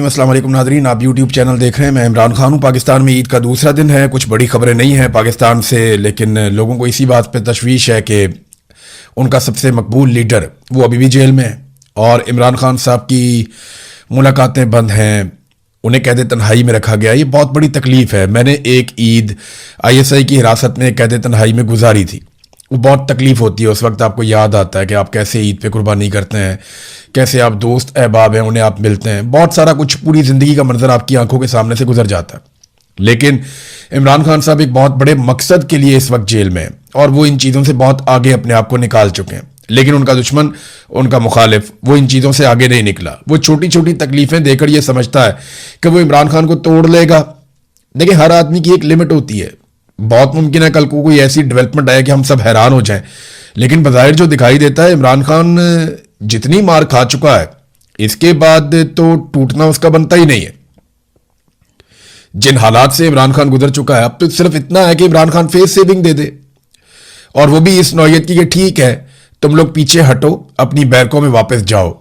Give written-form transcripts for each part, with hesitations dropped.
अस्सलाम वालेकुम नादरीन, आप यूट्यूब चैनल देख रहे हैं। मैं इमरान खान हूँ। पाकिस्तान में ईद का दूसरा दिन है। कुछ बड़ी खबरें नहीं हैं पाकिस्तान से, लेकिन लोगों को इसी बात पे तशवीश है कि उनका सबसे मकबूल लीडर वो अभी भी जेल में है और इमरान खान साहब की मुलाकातें बंद हैं, उन्हें कैद तन्हाई में रखा गया। ये बहुत बड़ी तकलीफ़ है। मैंने एक ईद ISI की हिरासत में कैद तन्हाई में गुजारी थी। वो बहुत तकलीफ़ होती है। उस वक्त आपको याद आता है कि आप कैसे ईद पे कुर्बानी करते हैं, कैसे आप दोस्त अहबाब हैं उन्हें आप मिलते हैं, बहुत सारा कुछ, पूरी ज़िंदगी का मंजर आपकी आंखों के सामने से गुजर जाता है। लेकिन इमरान खान साहब एक बहुत बड़े मकसद के लिए इस वक्त जेल में हैं और वो इन चीज़ों से बहुत आगे अपने आप को निकाल चुके हैं। लेकिन उनका दुश्मन, उनका मुखालिफ, वो इन चीज़ों से आगे नहीं निकला। वो छोटी छोटी तकलीफ़ें देकर ये समझता है कि वो इमरान खान को तोड़ लेगा। देखिए, हर आदमी की एक लिमिट होती है। बहुत मुमकिन है कल को कोई ऐसी डेवलपमेंट आए कि हम सब हैरान हो जाएं, लेकिन बज़ाहिर जो दिखाई देता है, इमरान खान जितनी मार खा चुका है, इसके बाद तो टूटना उसका बनता ही नहीं है। जिन हालात से इमरान खान गुजर चुका है, अब तो सिर्फ इतना है कि इमरान खान फेस सेविंग दे दे, और वो भी इस नौयत की कि ठीक है, तुम लोग पीछे हटो, अपनी बैरकों में वापस जाओ,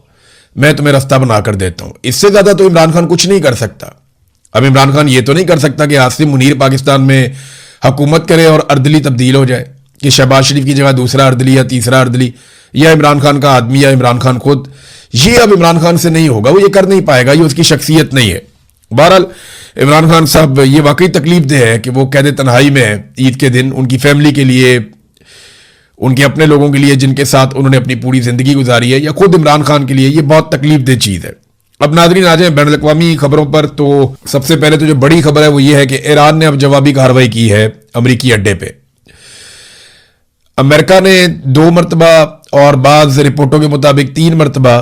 मैं तुम्हें रास्ता बना कर देता हूं। इससे ज्यादा तो इमरान खान कुछ नहीं कर सकता। अब इमरान खान ये तो नहीं कर सकता कि आसिम मुनीर पाकिस्तान में हुकूमत करे और अर्दली तब्दील हो जाए, कि शहबाज शरीफ की जगह दूसरा अर्दली या तीसरा अर्दली, या इमरान खान का आदमी या इमरान खान खुद। ये अब इमरान खान से नहीं होगा, वो ये कर नहीं पाएगा, ये उसकी शख्सियत नहीं है। बहरहाल इमरान खान साहब, ये वाकई तकलीफ दे है कि वो कैद तन्हाई में है ईद के दिन, उनकी फैमिली के लिए, उनके अपने लोगों के लिए जिनके साथ उन्होंने अपनी पूरी जिंदगी गुजारी है, या खुद इमरान खान के लिए ये बहुत तकलीफ दे चीज़ है। अब नाज़रीन आ जाए बैन अल-अक़वामी खबरों पर। तो सबसे पहले तो जो बड़ी खबर है वो ये है कि ईरान ने अब जवाबी कार्रवाई की है अमरीकी अड्डे पे। अमेरिका ने 2 मरतबा और बाज़ रिपोर्टों के मुताबिक 3 मरतबा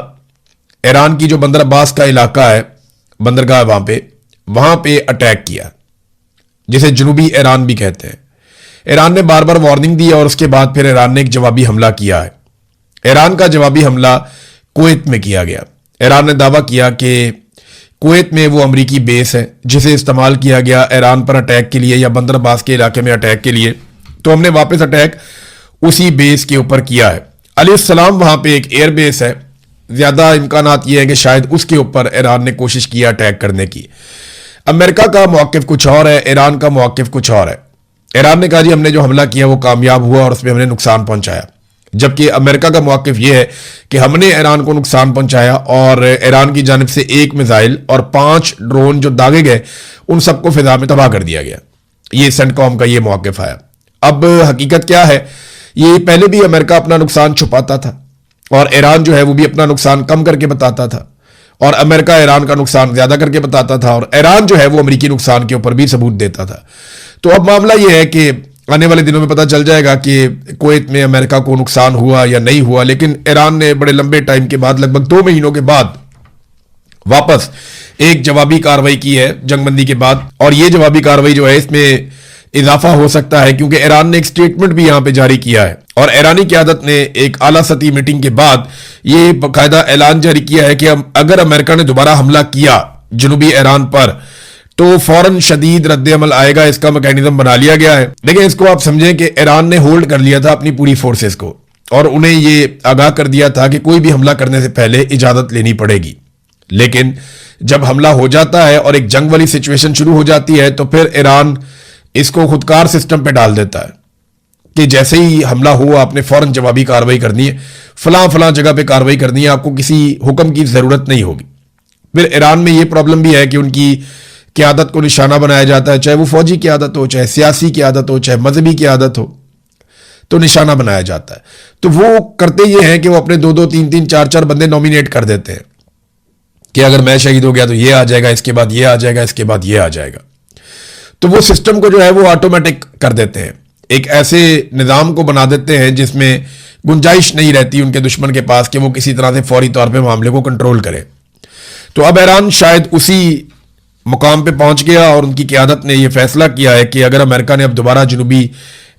ईरान की जो बंदर अब्बास का इलाका है, बंदरगाह वहां पे अटैक किया, जिसे जनूबी ईरान भी कहते हैं। ईरान ने बार बार वार्निंग दी और उसके बाद फिर ईरान ने एक जवाबी हमला किया है। ईरान का जवाबी हमला कुवैत में किया गया। ईरान ने दावा किया कि कुवैत में वो अमरीकी बेस है जिसे इस्तेमाल किया गया ईरान पर अटैक के लिए या बंदर अब्बास के इलाके में अटैक के लिए, तो हमने वापस अटैक उसी बेस के ऊपर किया है। अलैहिस्सलाम वहां पे एक एयर बेस है, ज्यादा इम्कानात ये है कि शायद उसके ऊपर ईरान ने कोशिश किया अटैक करने की। अमेरिका का मौक़िफ़ कुछ और है, ईरान का मौक़िफ़ कुछ और है। ईरान ने कहा जी हमने जो हमला किया वो कामयाब हुआ और उसमें हमने नुकसान पहुंचाया, जबकि अमेरिका का मौक़िफ़ यह है कि हमने ईरान को नुकसान पहुंचाया और ईरान की जानिब से 1 मिसाइल और 5 ड्रोन जो दागे गए उन सबको फिजा में तबाह कर दिया गया। ये सेंटकॉम का ये मौक़िफ़ आया। अब हकीकत क्या है, ये पहले भी अमेरिका अपना नुकसान छुपाता था और ईरान जो है वो भी अपना नुकसान कम करके बताता था, और अमेरिका ईरान का नुकसान ज्यादा करके बताता था, और ईरान जो है वो अमेरिकी नुकसान के ऊपर भी सबूत देता था। तो अब मामला ये है कि आने वाले दिनों में पता चल जाएगा कि कुवैत में अमेरिका को नुकसान हुआ या नहीं हुआ। लेकिन ईरान ने बड़े लंबे टाइम के बाद, लगभग 2 महीनों के बाद, वापस एक जवाबी कार्रवाई की है जंगबंदी के बाद, और ये जवाबी कार्रवाई जो है इसमें इजाफा हो सकता है क्योंकि ईरान ने एक स्टेटमेंट भी यहां पे जारी किया है, और ईरानी क़यादत ने एक आला सतही मीटिंग के बाद ये बाकायदा ऐलान जारी किया है कि अगर अमेरिका ने दोबारा हमला किया जनूबी ईरान पर तो फौरन शदीद रद्द-ए-अमल आएगा। इसका मैकेनिज्म बना लिया गया है। लेकिन इसको आप समझें कि ईरान ने होल्ड कर लिया था अपनी पूरी फोर्सेस को, और उन्हें ये आगाह कर दिया था कि कोई भी हमला करने से पहले इजाजत लेनी पड़ेगी। लेकिन जब हमला हो जाता है और एक जंग वाली सिचुएशन शुरू हो जाती है, तो फिर ईरान इसको खुदकार सिस्टम पे डाल देता है कि जैसे ही हमला हुआ आपने फौरन जवाबी कार्रवाई करनी है, फलां फलां जगह पे कार्रवाई करनी है, आपको किसी हुक्म की जरूरत नहीं होगी। फिर ईरान में ये प्रॉब्लम भी है कि उनकी क़यादत को निशाना बनाया जाता है, चाहे वो फौजी क़यादत हो, चाहे सियासी क़यादत हो, चाहे मजहबी क़यादत हो, तो निशाना बनाया जाता है। तो वो करते ये हैं कि वो अपने 2-2, 3-3, 4-4 बंदे नॉमिनेट कर देते हैं कि अगर मैं शहीद हो गया तो ये आ जाएगा, इसके बाद ये आ जाएगा, इसके बाद ये आ जाएगा। तो वो सिस्टम को जो है वो ऑटोमेटिक कर देते हैं, एक ऐसे निज़ाम को बना देते हैं जिसमें गुंजाइश नहीं रहती उनके दुश्मन के पास कि वो किसी तरह से फौरी तौर पे मामले को कंट्रोल करे। तो अब ईरान शायद उसी मुकाम पे पहुंच गया और उनकी क़यादत ने यह फैसला किया है कि अगर अमेरिका ने अब दोबारा जनूबी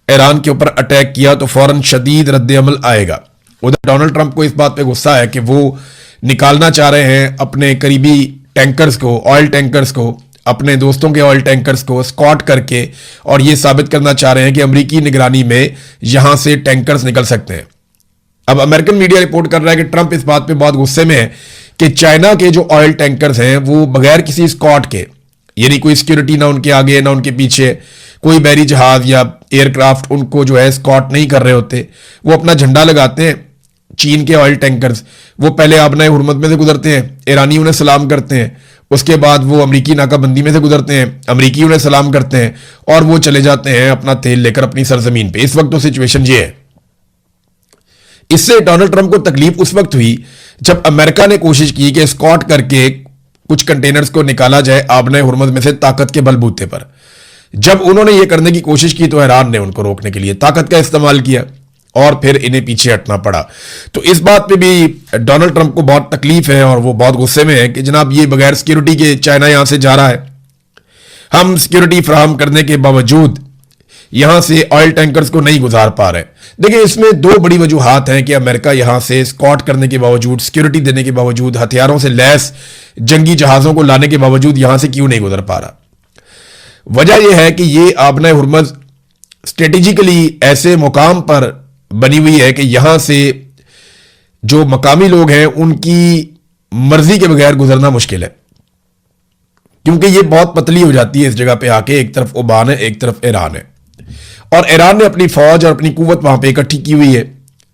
ईरान के ऊपर अटैक किया तो फौरन शदीद रद्द-ए-अमल आएगा। उधर डोनाल्ड ट्रंप को इस बात पे गुस्सा है कि वो निकालना चाह रहे हैं अपने करीबी टैंकर्स को, ऑयल टैंकर्स को, अपने दोस्तों के ऑयल टैंकर्स को स्कॉट करके, और ये साबित करना चाह रहे हैं कि अमेरिकी निगरानी में यहां से टैंकर्स निकल सकते हैं। अब अमेरिकन मीडिया रिपोर्ट कर रहा है कि ट्रंप इस बात पे बहुत गुस्से में है कि चाइना के जो ऑयल टैंकर्स हैं वो बगैर किसी स्कॉट के, यानी कोई सिक्योरिटी ना उनके आगे ना उनके पीछे, कोई बैरी जहाज या एयरक्राफ्ट उनको जो है स्कॉट नहीं कर रहे होते, वो अपना झंडा लगाते हैं। चीन के ऑयल टैंकर्स वो पहले आबना हुरमत में से गुजरते हैं, ईरानी उन्हें सलाम करते हैं, उसके बाद वो अमरीकी नाकाबंदी में से गुजरते हैं, अमरीकी उन्हें सलाम करते हैं और वो चले जाते हैं अपना तेल लेकर अपनी सरजमीन पे। इस वक्त तो सिचुएशन ये है। इससे डोनाल्ड ट्रंप को तकलीफ उस वक्त हुई जब अमेरिका ने कोशिश की कि स्कॉट करके कुछ कंटेनर्स को निकाला जाए आबना हुरमत में से ताकत के बलबूते पर। जब उन्होंने ये करने की कोशिश की तो ईरान ने उनको रोकने के लिए ताकत का इस्तेमाल किया और फिर इन्हें पीछे हटना पड़ा। तो इस बात पे भी डोनाल्ड ट्रंप को बहुत तकलीफ है और वो बहुत गुस्से में है कि जनाब ये बगैर सिक्योरिटी के चाइना यहां से जा रहा है, हम सिक्योरिटी फराहम करने के बावजूद यहां से ऑयल टैंकर्स को नहीं गुजार पा रहे। देखिए, इसमें दो बड़ी वजूहात हैं कि अमेरिका यहां से स्कॉट करने के बावजूद, सिक्योरिटी देने के बावजूद, हथियारों से लैस जंगी जहाजों को लाने के बावजूद यहां से क्यों नहीं गुजर पा रहा। वजह यह है कि ये आबना हुरमज स्ट्रेटेजिकली ऐसे मुकाम पर बनी हुई है कि यहां से जो मकामी लोग हैं उनकी मर्जी के बगैर गुजरना मुश्किल है, क्योंकि ये बहुत पतली हो जाती है इस जगह पे आके। एक तरफ ओमान है, एक तरफ ईरान है, और ईरान ने अपनी फौज और अपनी कुव्वत वहां पे इकट्ठी की हुई है,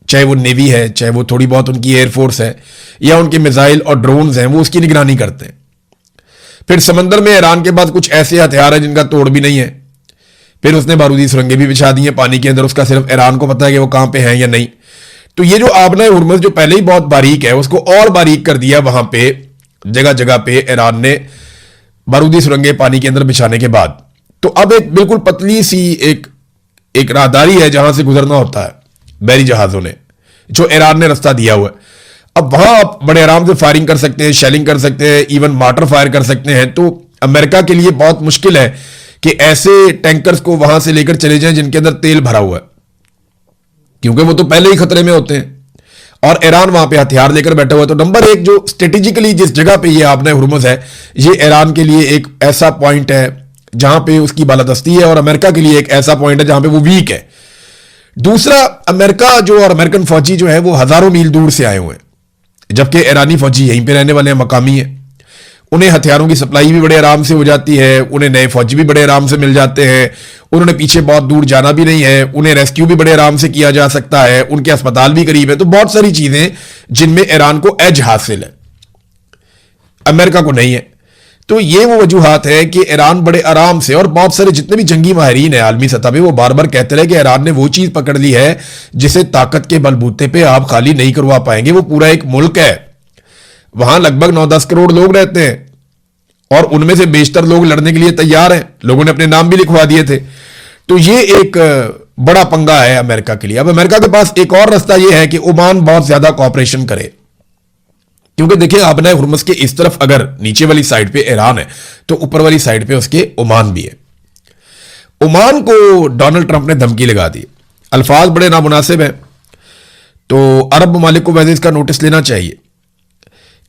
चाहे वो नेवी है, चाहे वो थोड़ी बहुत उनकी एयरफोर्स है या उनके मिसाइल और ड्रोन्स हैं, वो उसकी निगरानी करते हैं। फिर समंदर में ईरान के पास कुछ ऐसे हथियार है जिनका तोड़ भी नहीं है। फिर उसने बारूदी सुरंगें भी बिछा दी हैं पानी के अंदर, उसका सिर्फ ईरान को पता है कि वो कहां पे हैं या नहीं। तो ये जो आबना हुरमज जो पहले ही बहुत बारीक है उसको और बारीक कर दिया वहां पे जगह जगह पे ईरान ने बारूदी सुरंगें पानी के अंदर बिछाने के बाद। तो अब एक बिल्कुल पतली सी एक राहदारी है जहां से गुजरना होता है बैरी जहाजों ने, जो ईरान ने रास्ता दिया हुआ है। अब वहां आप बड़े आराम से फायरिंग कर सकते हैं, शेलिंग कर सकते हैं, इवन मार्टर फायर कर सकते हैं। तो अमेरिका के लिए बहुत मुश्किल है कि ऐसे टैंकर्स को वहां से लेकर चले जाएं जिनके अंदर तेल भरा हुआ है, क्योंकि वो तो पहले ही खतरे में होते हैं और ईरान वहां पे हथियार लेकर बैठा हुआ है। तो नंबर एक, जो स्ट्रेटेजिकली जिस जगह पे ये आबना हुरमुज है, ये ईरान के लिए एक ऐसा पॉइंट है जहां पे उसकी बालादस्ती है, और अमेरिका के लिए एक ऐसा पॉइंट है जहां पे वो वीक है। दूसरा, अमेरिका जो और अमेरिकन फौजी जो है वो हजारों मील दूर से आए हुए हैं, जबकि ईरानी फौजी यहीं पे रहने वाले हैं, मकामी है। उन्हें हथियारों की सप्लाई भी बड़े आराम से हो जाती है, उन्हें नए फौजी भी बड़े आराम से मिल जाते हैं, उन्होंने पीछे बहुत दूर जाना भी नहीं है, उन्हें रेस्क्यू भी बड़े आराम से किया जा सकता है, उनके अस्पताल भी करीब है। तो बहुत सारी चीजें जिनमें ईरान को एज हासिल है, अमेरिका को नहीं है। तो ये वो वजूहात है कि ईरान बड़े आराम से, और बहुत सारे जितने भी जंगी माहिरीन है आलमी सतह पे, वो बार बार कहते रहे कि ईरान ने वो चीज पकड़ ली है जिसे ताकत के बलबूते पे आप खाली नहीं करवा पाएंगे। वो पूरा एक मुल्क है, वहां लगभग 9-10 करोड़ लोग रहते हैं और उनमें से बेशतर लोग लड़ने के लिए तैयार हैं, लोगों ने अपने नाम भी लिखवा दिए थे। तो ये एक बड़ा पंगा है अमेरिका के लिए। अब अमेरिका के पास एक और रास्ता यह है कि ओमान बहुत ज्यादा कॉपरेशन करे, क्योंकि देखिए आबना हुरमुज के इस तरफ अगर नीचे वाली साइड पे ईरान है तो ऊपर वाली साइड पे उसके ओमान भी है। ओमान को डोनाल्ड ट्रंप ने धमकी लगा दी, अल्फाज बड़े नामुनासिब हैं, तो अरब ममालिक को वैसे इसका नोटिस लेना चाहिए।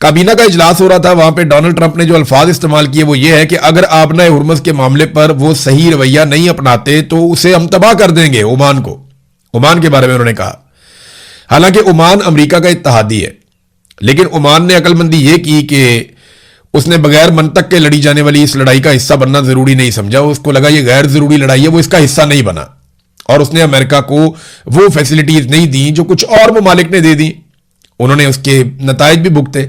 काबीना का इजलास हो रहा था, वहां पे डोनाल्ड ट्रंप ने जो अल्फाज इस्तेमाल किए वो ये है कि अगर आबना हुरमुज के मामले पर वो सही रवैया नहीं अपनाते तो उसे हम तबाह कर देंगे ओमान को। ओमान के बारे में उन्होंने कहा। हालांकि ओमान अमेरिका का इत्तहादी है, लेकिन ओमान ने अकलमंदी यह की कि उसने बगैर मंतक के लड़ी जाने वाली इस लड़ाई का हिस्सा बनना जरूरी नहीं समझा। उसको लगा ये गैर जरूरी लड़ाई है, वो इसका हिस्सा नहीं बना, और उसने अमेरिका को वो फैसिलिटीज नहीं दी जो कुछ और ममालिक ने दे दी। उन्होंने उसके नताइज भी भुगते।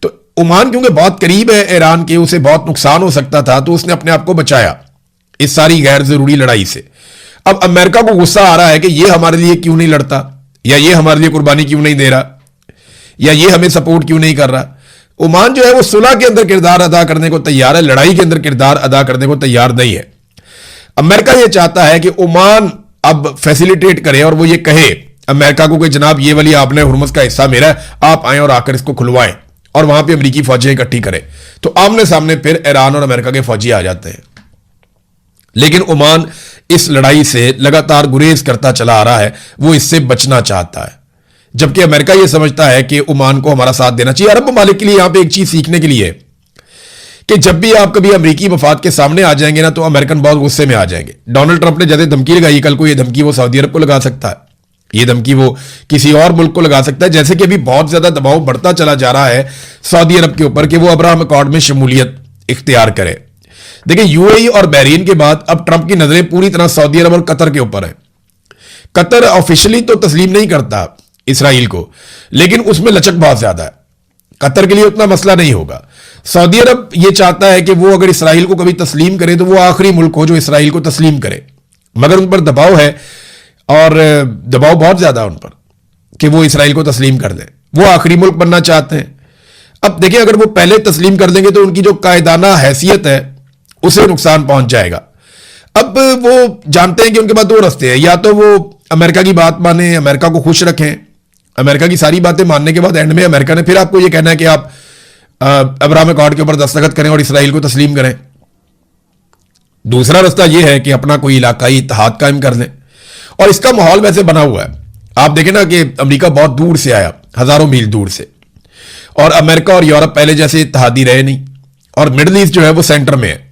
तो ओमान क्योंकि बहुत करीब है ईरान के, उसे बहुत नुकसान हो सकता था, तो उसने अपने आप को बचाया इस सारी गैर जरूरी लड़ाई से। अब अमेरिका को गुस्सा आ रहा है कि ये हमारे लिए क्यों नहीं लड़ता, या ये हमारे लिए कुर्बानी क्यों नहीं दे रहा, या ये हमें सपोर्ट क्यों नहीं कर रहा। ओमान जो है वो सुलह के अंदर किरदार अदा करने को तैयार है, लड़ाई के अंदर किरदार अदा करने को तैयार नहीं है। अमेरिका ये चाहता है कि ओमान अब फैसिलिटेट करे और वो ये कहे अमेरिका को कि जनाब ये वाली आपने हुरमुज का हिस्सा मेरा है, आप आए और आकर इसको खुलवाएं, और वहां पे अमेरिकी फौजें इकट्ठी करें। तो आमने सामने फिर ईरान और अमेरिका के फौजी आ जाते हैं। लेकिन ओमान इस लड़ाई से लगातार गुरेज करता चला आ रहा है, वो इससे बचना चाहता है, जबकि अमेरिका यह समझता है कि ओमान को हमारा साथ देना चाहिए। अरब ममालिक के लिए यहां पे एक चीज सीखने के लिए है कि जब भी आप कभी अमेरिकी मफाद के सामने आ जाएंगे ना, तो अमेरिकन बहुत गुस्से में आ जाएंगे। डोनाल्ड ट्रंप ने जैसे धमकी लगाई कल को, ये धमकी वो सऊदी अरब को लगा सकता है, ये धमकी वो किसी और मुल्क को लगा सकता है, जैसे कि अभी बहुत ज्यादा दबाव बढ़ता चला जा रहा है सऊदी अरब के ऊपर कि वो अब्राहम अकॉर्ड में शमूलियत इख्तियार करे। देखिए, यूएई और बहरीन के बाद अब ट्रंप की नजरें पूरी तरह सऊदी अरब और कतर के ऊपर है। कतर ऑफिशियली तो तस्लीम नहीं करता इसराइल को, लेकिन उसमें लचक बहुत ज्यादा है। कतर के लिए उतना मसला नहीं होगा। सऊदी अरब ये चाहता है कि वो अगर इसराइल को कभी तस्लीम करे तो वो आखिरी मुल्क हो जो इसराइल को तस्लीम करे, मगर उन पर दबाव है और दबाव बहुत ज्यादा उन पर कि वो इसराइल को तस्लीम कर दें। वो आखिरी मुल्क बनना चाहते हैं। अब देखिए, अगर वो पहले तस्लीम कर देंगे तो उनकी जो कायदाना हैसियत है उसे नुकसान पहुंच जाएगा। अब वो जानते हैं कि उनके पास दो रास्ते हैं, या तो वो अमेरिका की बात माने, अमेरिका को खुश रखें, अमेरिका की सारी बातें मानने के बाद एंड में अमेरिका ने फिर आपको यह कहना है कि आप अब्राहम अकॉर्ड के ऊपर दस्तखत करें और इसराइल को तस्लीम करें। दूसरा रास्ता यह है कि अपना कोई इलाकाई इत्तेहाद कायम कर लें, और इसका माहौल वैसे बना हुआ है। आप देखें ना कि अमेरिका बहुत दूर से आया, हजारों मील दूर से, और अमेरिका और यूरोप पहले जैसे इत्तेहादी रहे नहीं, और मिडिल ईस्ट जो है वो सेंटर में है।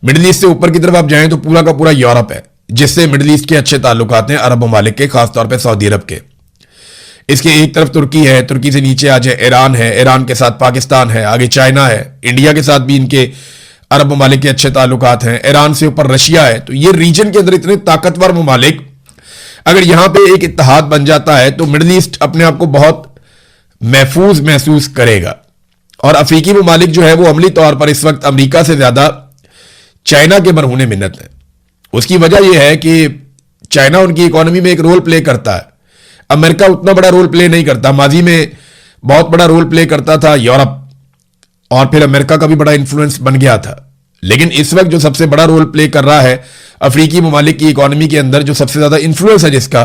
मिडिल ईस्ट से ऊपर की तरफ आप जाएं तो पूरा का पूरा यूरोप है, जिससे मिडिल ईस्ट के अच्छे ताल्लुकात हैं अरब ममालिक के, खासतौर पर सऊदी अरब के। इसके एक तरफ तुर्की है, तुर्की से नीचे आ जाए ईरान है, ईरान के साथ पाकिस्तान है, आगे चाइना है, इंडिया के साथ भी इनके अरब ममालिक के अच्छे ताल्लुकात हैं, ईरान से ऊपर रशिया है। तो ये रीजन के अंदर इतने ताकतवर ममालिक, अगर यहां पे एक इत्तेहाद बन जाता है तो मिडिल ईस्ट अपने आप को बहुत महफूज महसूस करेगा। और अफ्रीकी ममालिक जो है वो अमली तौर पर इस वक्त अमेरिका से ज्यादा चाइना के मरहूने मिन्नत है। उसकी वजह यह है कि चाइना उनकी इकोनॉमी में एक रोल प्ले करता है, अमेरिका उतना बड़ा रोल प्ले नहीं करता। माजी में बहुत बड़ा रोल प्ले करता था यूरोप, और फिर अमेरिका का भी बड़ा इन्फ्लुएंस बन गया था। लेकिन इस वक्त जो सबसे बड़ा रोल प्ले कर रहा है अफ्रीकी ममालिक की इकोनॉमी के अंदर, जो सबसे ज्यादा इन्फ्लुएंस है जिसका,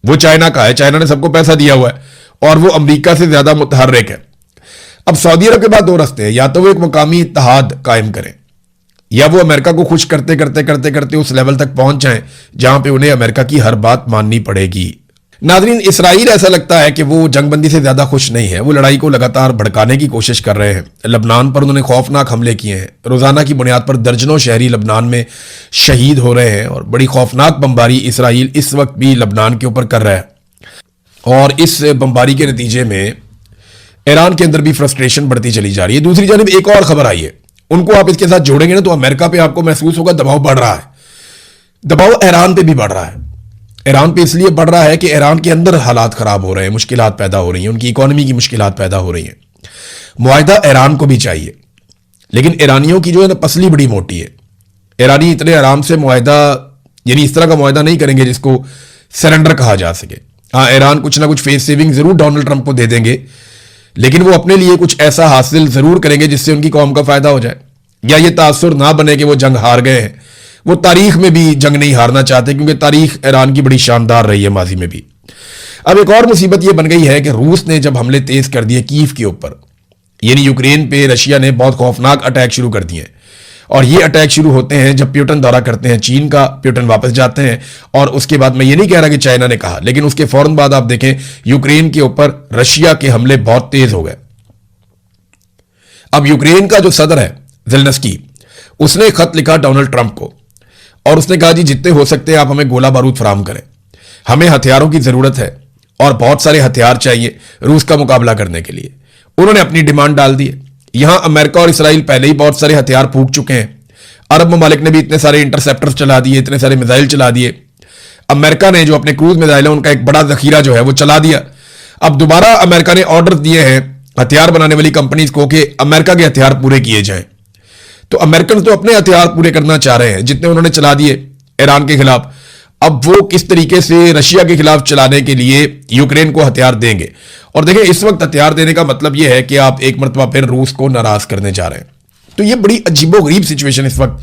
वो चाइना का है। चाइना ने सबको पैसा दिया हुआ है और वो अमेरिका से ज्यादा मुतहर्रिक है। अब सऊदी अरब के बाद दो रास्ते हैं, या तो वो एक मुकामी इत्तेहाद कायम करें, या वो अमेरिका को खुश करते करते करते करते उस लेवल तक पहुंच जाएं जहां पे उन्हें अमेरिका की हर बात माननी पड़ेगी। नाज़रीन, इसराइल ऐसा लगता है कि वो जंगबंदी से ज्यादा खुश नहीं है। वो लड़ाई को लगातार भड़काने की कोशिश कर रहे हैं। लबनान पर उन्होंने खौफनाक हमले किए हैं। रोजाना की बुनियाद पर दर्जनों शहरी लबनान में शहीद हो रहे हैं, और बड़ी खौफनाक बमबारी इसराइल इस वक्त भी लबनान के ऊपर कर रहा है। और इस बमबारी के नतीजे में ईरान के अंदर भी फ्रस्ट्रेशन बढ़ती चली जा रही है। दूसरी जानब एक और खबर आई है, उनको आप इसके साथ जोड़ेंगे ना तो अमेरिका पे आपको महसूस होगा दबाव बढ़ रहा है। दबाव ईरान पे भी बढ़ रहा है। ईरान पे इसलिए बढ़ रहा है कि ईरान के अंदर हालात खराब हो रहे हैं, मुश्किलात पैदा हो रही हैं, उनकी इकोनॉमी की मुश्किलात पैदा हो रही हैं। मुआहिदा ईरान को भी चाहिए, लेकिन ईरानियों की जो है ना पसली बड़ी मोटी है। ईरानी इतने आराम से मुआहिदा, यानी इस तरह का मुआहिदा नहीं करेंगे जिसको सरेंडर कहा जा सके। हाँ, ईरान कुछ ना कुछ फेस सेविंग जरूर डोनाल्ड ट्रंप को दे देंगे, लेकिन वो अपने लिए कुछ ऐसा हासिल जरूर करेंगे जिससे उनकी कौम का फायदा हो जाए, या ये तासुर ना बने कि वो जंग हार गए हैं। वो तारीख में भी जंग नहीं हारना चाहते, क्योंकि तारीख ईरान की बड़ी शानदार रही है माजी में भी। अब एक और मुसीबत ये बन गई है कि रूस ने जब हमले तेज कर दिए कीव के ऊपर, यानी यूक्रेन पे, रशिया ने बहुत खौफनाक अटैक शुरू कर दिए। और ये अटैक शुरू होते हैं जब प्यूटन दौरा करते हैं चीन का, प्यूटन वापस जाते हैं, और उसके बाद मैं ये नहीं कह रहा कि चाइना ने कहा, लेकिन उसके फौरन बाद आप देखें यूक्रेन के ऊपर रशिया के हमले बहुत तेज हो गए। अब यूक्रेन का जो सदर है ज़ेलेंस्की, उसने खत लिखा डोनाल्ड ट्रंप को, और उसने कहा जी जितने हो सकते हैं आप हमें गोला बारूद फराहम करें, हमें हथियारों की जरूरत है और बहुत सारे हथियार चाहिए रूस का मुकाबला करने के लिए। उन्होंने अपनी डिमांड डाल दी है। यहां अमेरिका और इसराइल पहले ही बहुत सारे हथियार फूंक चुके हैं। अरब ममालिक ने भी इतने सारे इंटरसेप्टर्स चला दिए, इतने सारे मिसाइल चला दिए। अमेरिका ने जो अपने क्रूज मिसाइल है उनका एक बड़ा जखीरा जो है वो चला दिया। अब दोबारा अमेरिका ने ऑर्डर दिए हैं हथियार बनाने वाली कंपनीज को कि अमेरिका के हथियार पूरे किए जाएं। तो अमेरिकन तो अपने हथियार पूरे करना चाह रहे हैं जितने उन्होंने चला दिए ईरान के खिलाफ। अब वो किस तरीके से रशिया के खिलाफ चलाने के लिए यूक्रेन को हथियार देंगे। और देखें, इस वक्त हथियार देने का मतलब यह है कि आप एक मरतबा फिर रूस को नाराज करने जा रहे हैं। तो ये बड़ी अजीबोगरीब सिचुएशन इस वक्त